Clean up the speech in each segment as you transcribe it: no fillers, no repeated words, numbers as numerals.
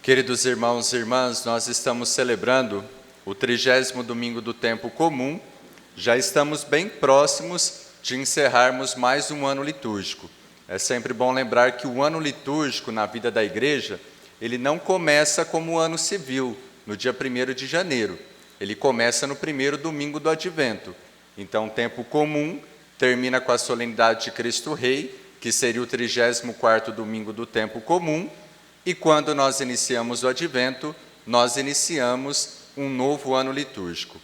Queridos irmãos e irmãs, nós estamos celebrando o 30º domingo do tempo comum. Já estamos bem próximos de encerrarmos mais um ano litúrgico. É sempre bom lembrar que o ano litúrgico na vida da igreja, ele não começa como o ano civil, no dia 1º de janeiro. Ele começa no primeiro domingo do Advento. Então, o tempo comum termina com a solenidade de Cristo Rei, que seria o 34º domingo do tempo comum. E quando nós iniciamos o Advento, nós iniciamos um novo ano litúrgico.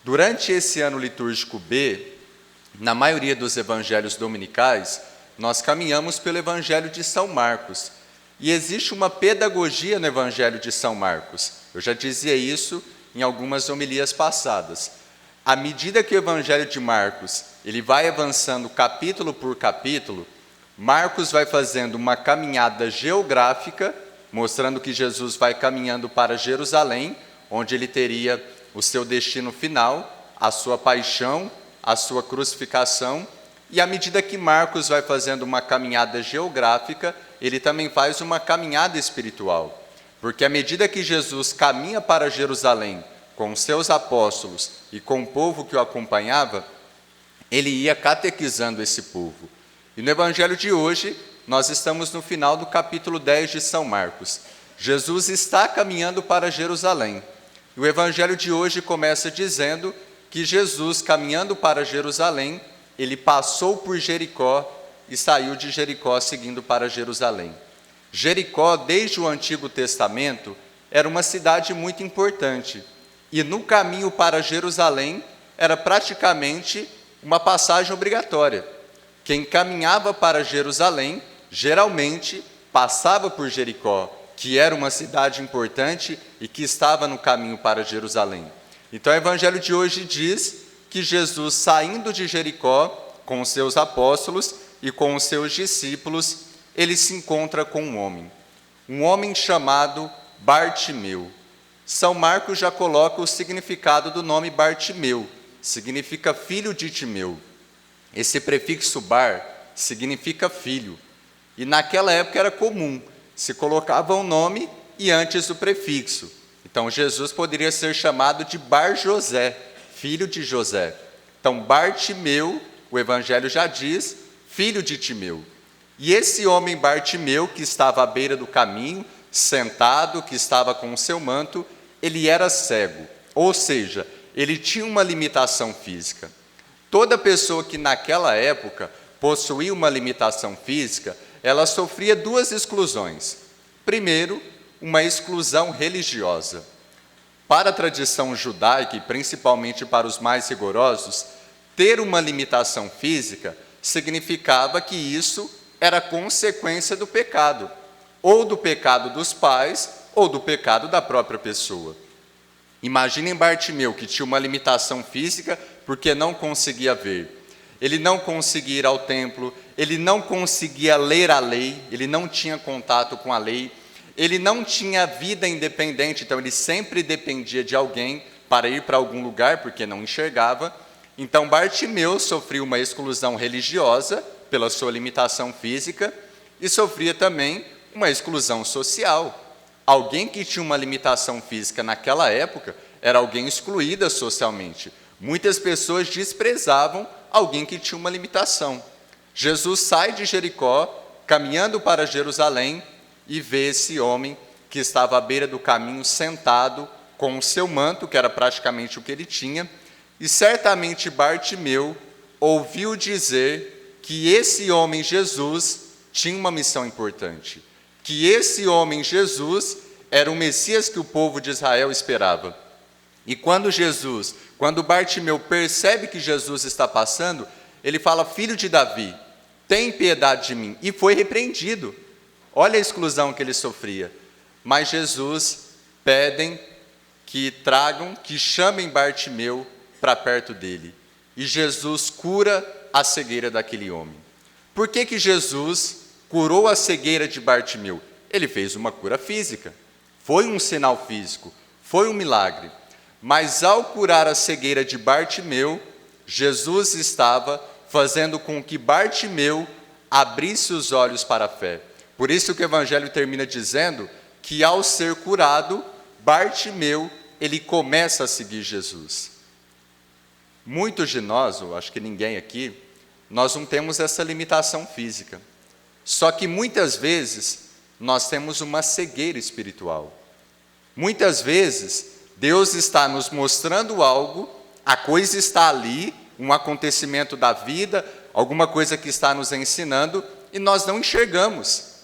Durante esse ano litúrgico B, na maioria dos evangelhos dominicais, nós caminhamos pelo Evangelho de São Marcos. E existe uma pedagogia no Evangelho de São Marcos. Eu já dizia isso em algumas homilias passadas. À medida que o Evangelho de Marcos ele vai avançando capítulo por capítulo, Marcos vai fazendo uma caminhada geográfica, mostrando que Jesus vai caminhando para Jerusalém, onde ele teria o seu destino final, a sua paixão, a sua crucificação. E à medida que Marcos vai fazendo uma caminhada geográfica, ele também faz uma caminhada espiritual. Porque à medida que Jesus caminha para Jerusalém com os seus apóstolos e com o povo que o acompanhava, ele ia catequizando esse povo. E no evangelho de hoje, nós estamos no final do capítulo 10 de São Marcos. Jesus está caminhando para Jerusalém. E o evangelho de hoje começa dizendo que Jesus, caminhando para Jerusalém, ele passou por Jericó e saiu de Jericó seguindo para Jerusalém. Jericó, desde o Antigo Testamento, era uma cidade muito importante. E no caminho para Jerusalém, era praticamente uma passagem obrigatória. Quem caminhava para Jerusalém, geralmente passava por Jericó, que era uma cidade importante e que estava no caminho para Jerusalém. Então o evangelho de hoje diz que Jesus, saindo de Jericó com os seus apóstolos e com os seus discípulos, ele se encontra com um homem chamado Bartimeu. São Marcos já coloca o significado do nome Bartimeu, significa filho de Timeu. Esse prefixo bar significa filho. E naquela época era comum, se colocava um nome e antes o prefixo. Então Jesus poderia ser chamado de Bar José, filho de José. Então Bartimeu, o evangelho já diz, filho de Timeu. E esse homem Bartimeu, que estava à beira do caminho, sentado, que estava com o seu manto, ele era cego, ou seja, ele tinha uma limitação física. Toda pessoa que naquela época possuía uma limitação física, ela sofria duas exclusões. Primeiro, uma exclusão religiosa. Para a tradição judaica, e principalmente para os mais rigorosos, ter uma limitação física significava que isso era consequência do pecado, ou do pecado dos pais, ou do pecado da própria pessoa. Imaginem Bartimeu, que tinha uma limitação física porque não conseguia ver. Ele não conseguia ir ao templo, ele não conseguia ler a lei, ele não tinha contato com a lei, ele não tinha vida independente, então ele sempre dependia de alguém para ir para algum lugar, porque não enxergava. Então Bartimeu sofria uma exclusão religiosa pela sua limitação física e sofria também uma exclusão social. Alguém que tinha uma limitação física naquela época era alguém excluída socialmente. Muitas pessoas desprezavam alguém que tinha uma limitação. Jesus sai de Jericó, caminhando para Jerusalém, e vê esse homem que estava à beira do caminho, sentado, com o seu manto, que era praticamente o que ele tinha, e certamente Bartimeu ouviu dizer que esse homem Jesus tinha uma missão importante, que esse homem Jesus era o Messias que o povo de Israel esperava. E quando Bartimeu percebe que Jesus está passando, ele fala: filho de Davi, tem piedade de mim, e foi repreendido. Olha a exclusão que ele sofria. Mas Jesus pedem que tragam, que chamem Bartimeu para perto dele. E Jesus cura a cegueira daquele homem. Por que Jesus curou a cegueira de Bartimeu? Ele fez uma cura física. Foi um sinal físico, foi um milagre. Mas ao curar a cegueira de Bartimeu, Jesus estava fazendo com que Bartimeu abrisse os olhos para a fé. Por isso que o Evangelho termina dizendo que ao ser curado, Bartimeu, ele começa a seguir Jesus. Muitos de nós, eu acho que ninguém aqui, nós não temos essa limitação física. Só que muitas vezes nós temos uma cegueira espiritual. Muitas vezes Deus está nos mostrando algo, a coisa está ali, um acontecimento da vida, alguma coisa que está nos ensinando, e nós não enxergamos.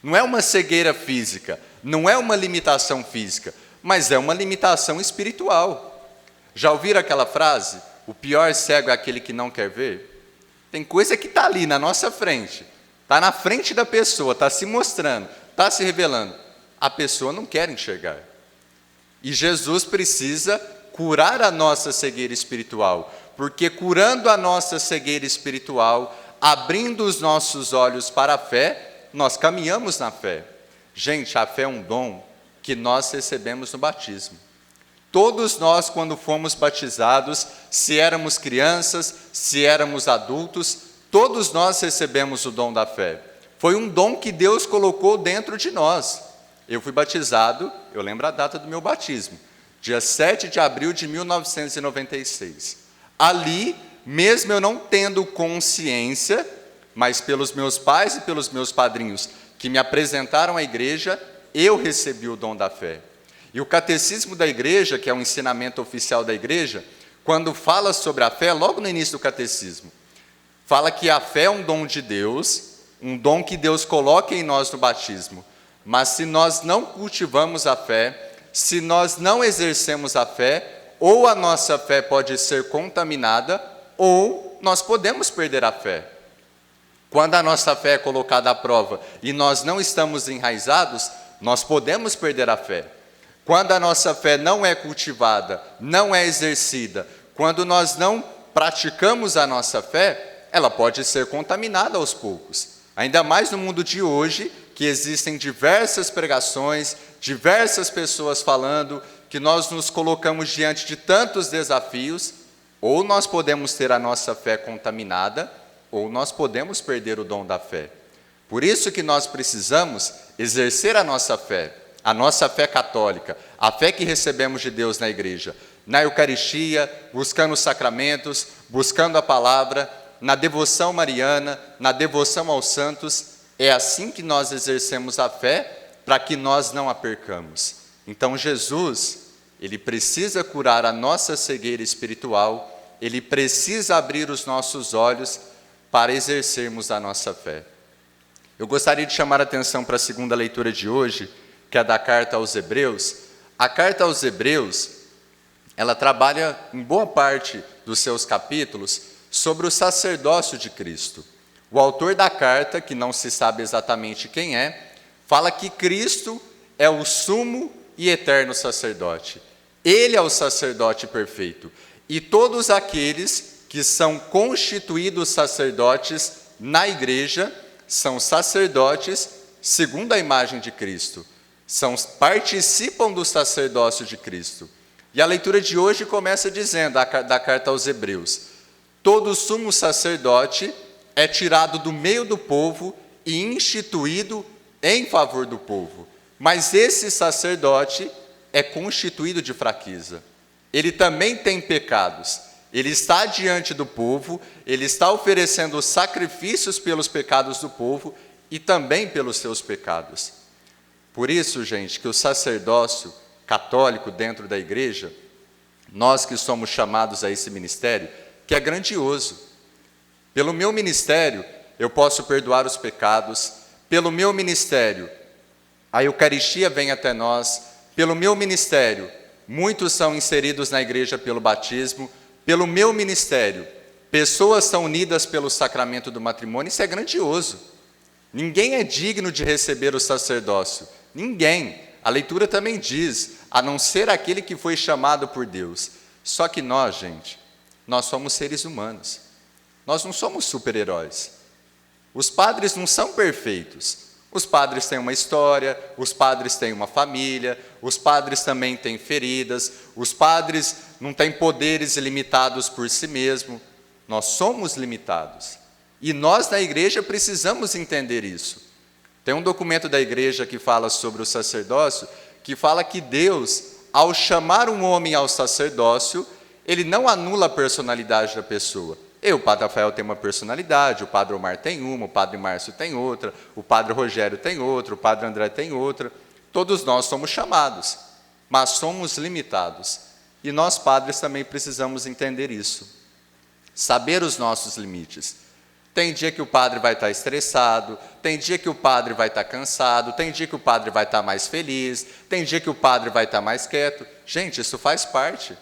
Não é uma cegueira física, não é uma limitação física, mas é uma limitação espiritual. Já ouviram aquela frase? O pior cego é aquele que não quer ver? Tem coisa que está ali na nossa frente, está na frente da pessoa, está se mostrando, está se revelando. A pessoa não quer enxergar. E Jesus precisa curar a nossa cegueira espiritual, porque curando a nossa cegueira espiritual, abrindo os nossos olhos para a fé, nós caminhamos na fé. Gente, a fé é um dom que nós recebemos no batismo. Todos nós, quando fomos batizados, se éramos crianças, se éramos adultos, todos nós recebemos o dom da fé. Foi um dom que Deus colocou dentro de nós. Eu fui batizado, eu lembro a data do meu batismo, dia 7 de abril de 1996. Ali, mesmo eu não tendo consciência, mas pelos meus pais e pelos meus padrinhos que me apresentaram à igreja, eu recebi o dom da fé. E o catecismo da igreja, que é o ensinamento oficial da igreja, quando fala sobre a fé, logo no início do catecismo, fala que a fé é um dom de Deus, um dom que Deus coloca em nós no batismo. Mas se nós não cultivamos a fé, se nós não exercemos a fé, ou a nossa fé pode ser contaminada, ou nós podemos perder a fé. Quando a nossa fé é colocada à prova e nós não estamos enraizados, nós podemos perder a fé. Quando a nossa fé não é cultivada, não é exercida, quando nós não praticamos a nossa fé, ela pode ser contaminada aos poucos. Ainda mais no mundo de hoje, que existem diversas pregações, diversas pessoas falando, que nós nos colocamos diante de tantos desafios, ou nós podemos ter a nossa fé contaminada, ou nós podemos perder o dom da fé. Por isso que nós precisamos exercer a nossa fé católica, a fé que recebemos de Deus na igreja, na Eucaristia, buscando os sacramentos, buscando a palavra, na devoção mariana, na devoção aos santos. É assim que nós exercemos a fé, para que nós não a percamos. Então Jesus, ele precisa curar a nossa cegueira espiritual, ele precisa abrir os nossos olhos para exercermos a nossa fé. Eu gostaria de chamar a atenção para a segunda leitura de hoje, que é da carta aos Hebreus. A carta aos Hebreus, ela trabalha em boa parte dos seus capítulos sobre o sacerdócio de Cristo. O autor da carta, que não se sabe exatamente quem é, fala que Cristo é o sumo e eterno sacerdote. Ele é o sacerdote perfeito. E todos aqueles que são constituídos sacerdotes na igreja são sacerdotes segundo a imagem de Cristo. Participam do sacerdócio de Cristo. E a leitura de hoje começa dizendo, da carta aos Hebreus: todo sumo sacerdote é tirado do meio do povo e instituído em favor do povo. Mas esse sacerdote é constituído de fraqueza. Ele também tem pecados. Ele está diante do povo, ele está oferecendo sacrifícios pelos pecados do povo e também pelos seus pecados. Por isso, gente, que o sacerdócio católico dentro da igreja, nós que somos chamados a esse ministério, que é grandioso. Pelo meu ministério, eu posso perdoar os pecados. Pelo meu ministério, a Eucaristia vem até nós. Pelo meu ministério, muitos são inseridos na igreja pelo batismo. Pelo meu ministério, pessoas são unidas pelo sacramento do matrimônio. Isso é grandioso. Ninguém é digno de receber o sacerdócio. Ninguém. A leitura também diz, a não ser aquele que foi chamado por Deus. Só que nós, gente, nós somos seres humanos. Nós não somos super-heróis. Os padres não são perfeitos. Os padres têm uma história, os padres têm uma família, os padres também têm feridas, os padres não têm poderes ilimitados por si mesmos. Nós somos limitados. E nós, na igreja, precisamos entender isso. Tem um documento da igreja que fala sobre o sacerdócio, que fala que Deus, ao chamar um homem ao sacerdócio, ele não anula a personalidade da pessoa. O Padre Rafael tem uma personalidade, o Padre Omar tem uma, o Padre Márcio tem outra, o Padre Rogério tem outra, o Padre André tem outra. Todos nós somos chamados, mas somos limitados. E nós, padres, também precisamos entender isso. Saber os nossos limites. Tem dia que o padre vai estar estressado, tem dia que o padre vai estar cansado, tem dia que o padre vai estar mais feliz, tem dia que o padre vai estar mais quieto. Gente, isso faz parte.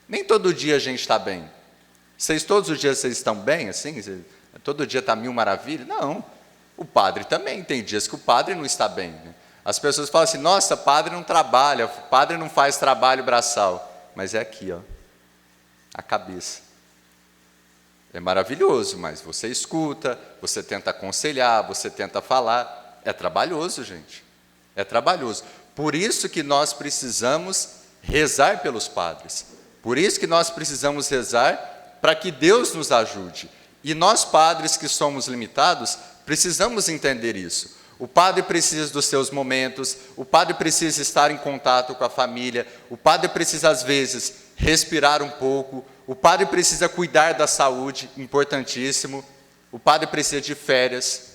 Nem todo dia a gente está bem. Todos os dias vocês estão bem, assim? Todo dia está mil maravilhas? Não. O padre também, tem dias que o padre não está bem. Né? As pessoas falam assim, nossa, padre não trabalha, padre não faz trabalho braçal. Mas é aqui, ó, a cabeça. É maravilhoso, mas você escuta, você tenta aconselhar, você tenta falar. É trabalhoso, gente. É trabalhoso. Por isso que nós precisamos rezar pelos padres. Por isso que nós precisamos rezar para que Deus nos ajude. E nós, padres que somos limitados, precisamos entender isso. O padre precisa dos seus momentos, o padre precisa estar em contato com a família, o padre precisa, às vezes, respirar um pouco, o padre precisa cuidar da saúde, importantíssimo, o padre precisa de férias.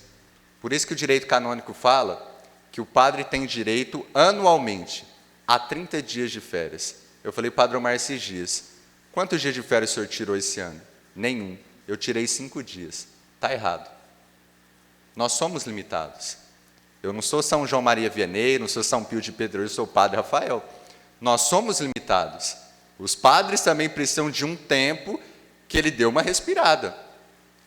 Por isso que o direito canônico fala que o padre tem direito, anualmente, a 30 dias de férias. Eu falei, Padre Omar, esses dias, quantos dias de férias o senhor tirou esse ano? Nenhum. Eu tirei 5 dias. Está errado. Nós somos limitados. Eu não sou São João Maria Vianney, não sou São Pio de Pedro, eu sou o Padre Rafael. Nós somos limitados. Os padres também precisam de um tempo que ele dê uma respirada.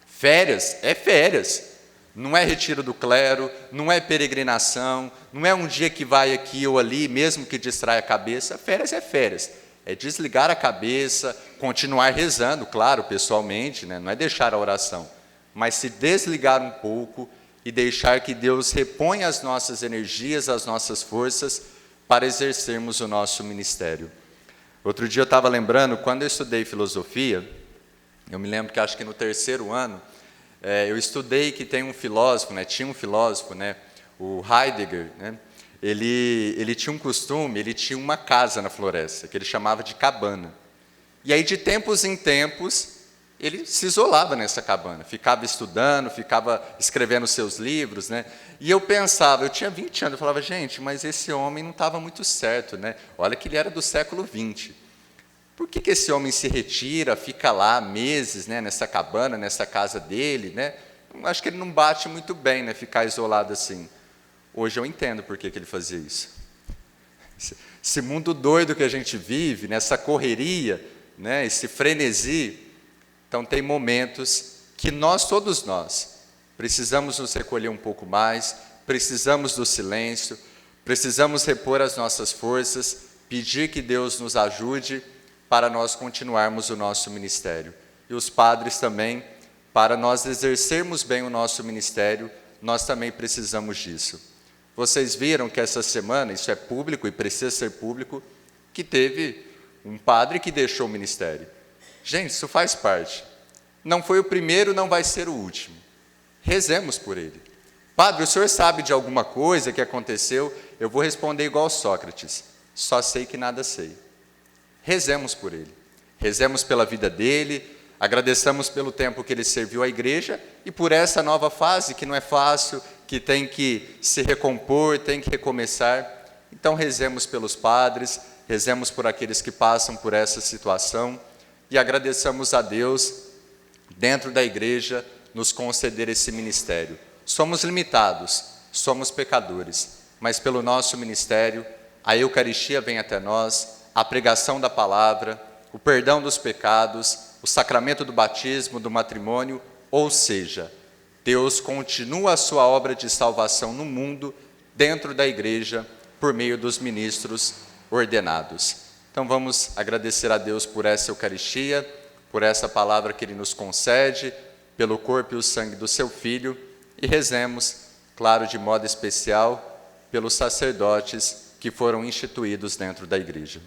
Férias é férias. Não é retiro do clero, não é peregrinação, não é um dia que vai aqui ou ali, mesmo que distrai a cabeça. Férias é férias. É desligar a cabeça, continuar rezando, claro, pessoalmente, né? Não é deixar a oração, mas se desligar um pouco e deixar que Deus reponha as nossas energias, as nossas forças, para exercermos o nosso ministério. Outro dia eu estava lembrando, quando eu estudei filosofia, eu me lembro que acho que no 3º ano, eu estudei que tem um filósofo, né? Tinha um filósofo, né? O Heidegger, né? Ele tinha um costume, ele tinha uma casa na floresta, que ele chamava de cabana. E aí, de tempos em tempos, ele se isolava nessa cabana, ficava estudando, ficava escrevendo seus livros, né? E eu pensava, eu tinha 20 anos, eu falava, gente, mas esse homem não estava muito certo, né? Olha que ele era do século XX. Por que esse homem se retira, fica lá meses, né, nessa cabana, nessa casa dele, né? Acho que ele não bate muito bem, né, ficar isolado assim. Hoje eu entendo por que ele fazia isso. Esse mundo doido que a gente vive, nessa correria, né, esse frenesi. Então, tem momentos que todos nós, precisamos nos recolher um pouco mais, precisamos do silêncio, precisamos repor as nossas forças, pedir que Deus nos ajude para nós continuarmos o nosso ministério. E os padres também, para nós exercermos bem o nosso ministério, nós também precisamos disso. Vocês viram que essa semana, isso é público e precisa ser público, que teve um padre que deixou o ministério. Gente, isso faz parte. Não foi o primeiro, não vai ser o último. Rezemos por ele. Padre, o senhor sabe de alguma coisa que aconteceu? Eu vou responder igual Sócrates. Só sei que nada sei. Rezemos por ele. Rezemos pela vida dele, agradeçamos pelo tempo que ele serviu à igreja e por essa nova fase que não é fácil, que tem que se recompor, tem que recomeçar. Então rezemos pelos padres, rezemos por aqueles que passam por essa situação e agradeçamos a Deus, dentro da igreja, nos conceder esse ministério. Somos limitados, somos pecadores, mas pelo nosso ministério, a Eucaristia vem até nós, a pregação da palavra, o perdão dos pecados, o sacramento do batismo, do matrimônio, ou seja, Deus continua a sua obra de salvação no mundo, dentro da igreja, por meio dos ministros ordenados. Então vamos agradecer a Deus por essa Eucaristia, por essa palavra que Ele nos concede, pelo corpo e o sangue do Seu Filho, e rezemos, claro, de modo especial, pelos sacerdotes que foram instituídos dentro da igreja.